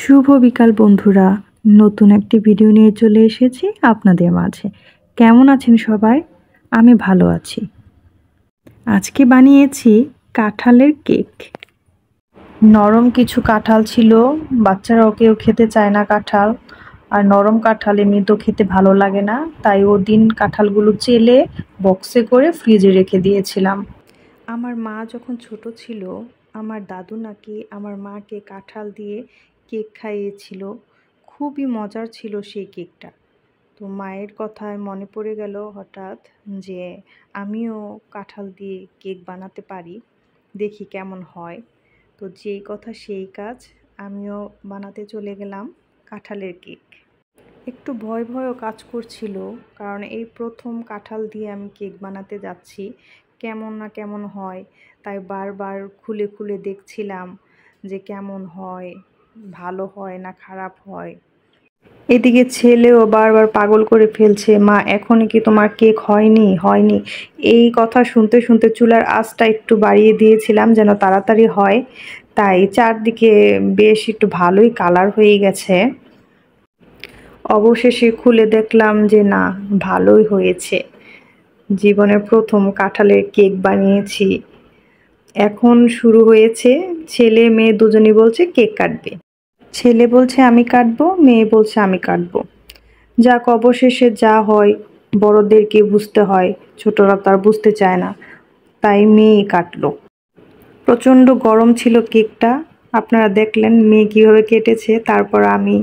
শুভ বিকাল বন্ধুরা, নতুন একটি ভিডিও নিয়ে চলে এসেছি আপনাদের মাঝে। কেমন আছেন সবাই? আমি ভালো আছি। আজকে বানিয়েছি কাঁঠালের কেক। নরম কিছু কাঁঠাল ছিল, বাচ্চারাও কেউ খেতে চায় না কাঁঠাল, আর নরম কাঁঠাল এমনি তো খেতে ভালো লাগে না, তাই ওদিন কাঁঠালগুলো চেলে বক্সে করে ফ্রিজে রেখে দিয়েছিলাম। আমার মা যখন ছোট ছিল, আমার দাদু নাকি আমার মাকে কাঁঠাল দিয়ে কেক খাইয়েছিল। খুবই মজার ছিল সেই কেকটা। তো মায়ের কথায় মনে পড়ে গেল হঠাৎ যে আমিও কাঁঠাল দিয়ে কেক বানাতে পারি, দেখি কেমন হয়। তো যেই কথা সেই কাজ, আমিও বানাতে চলে গেলাম কাঁঠালের কেক। একটু ভয় ভয়ও কাজ করছিল, কারণ এই প্রথম কাঁঠাল দিয়ে আমি কেক বানাতে যাচ্ছি, কেমন না কেমন হয়, তাই বারবার খুলে খুলে দেখছিলাম যে কেমন হয়, ভালো হয় না খারাপ হয়। এদিকে ছেলেও বারবার পাগল করে ফেলছে, মা এখনই কি তোমার কেক হয়নি হয়নি। এই কথা শুনতে শুনতে চুলার আঁচটা একটু বাড়িয়ে দিয়েছিলাম যেন তাড়াতাড়ি হয়, তাই চারদিকে বেশ একটু ভালোই কালার হয়ে গেছে। অবশেষে খুলে দেখলাম যে না, ভালোই হয়েছে। জীবনের প্রথম কাঁঠালের কেক বানিয়েছি। এখন শুরু হয়েছে, ছেলে মেয়ে দুজনই বলছে কেক কাটবে। ছেলে বলছে আমি কাটবো, মেয়ে বলছে আমি কাটবো। যাক, অবশেষে যা হয় বড়দেরকে বুঝতে হয়, ছোটরা তো আর বুঝতে চায় না, তাই মেয়েই কাটলো। প্রচণ্ড গরম ছিল কেকটা, আপনারা দেখলেন মেয়ে কীভাবে কেটেছে। তারপর আমি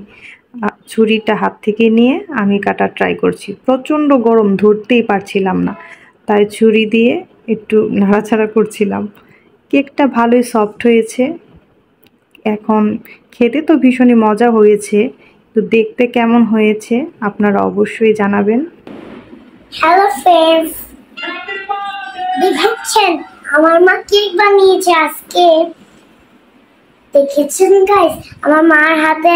ছুরিটা হাত থেকে নিয়ে আমি কাটার ট্রাই করছি। প্রচণ্ড গরম, ধরতেই পারছিলাম না, তাই ছুরি দিয়ে একটু নাড়াচাড়া করছিলাম। কেকটা ভালোই সফট হয়েছে। এখন খেতে তো ভীষণই মজা হয়েছে, তো দেখতে কেমন হয়েছে আপনারা অবশ্যই জানাবেন। হ্যালো ফ্রেন্ডস, দেখেছেন আমার মা কেক বানিয়েছে আজকে। দেখেছেন গাইস, আমার মার হাতে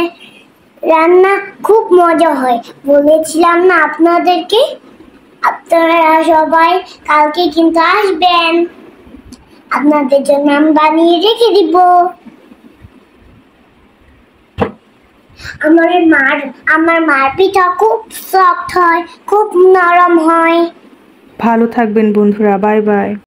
রান্না খুব মজা হয়। বলেছিলাম না আপনাদেরকে, আপনারা সবাই কালকে কিন্তু আসবেন, আপনাদের জন্য আমি বানিয়ে রেখে দিব। আমার মার পিঠা খুব সফট হয়, খুব নরম হয়। ভালো থাকবেন বন্ধুরা, বাই বাই।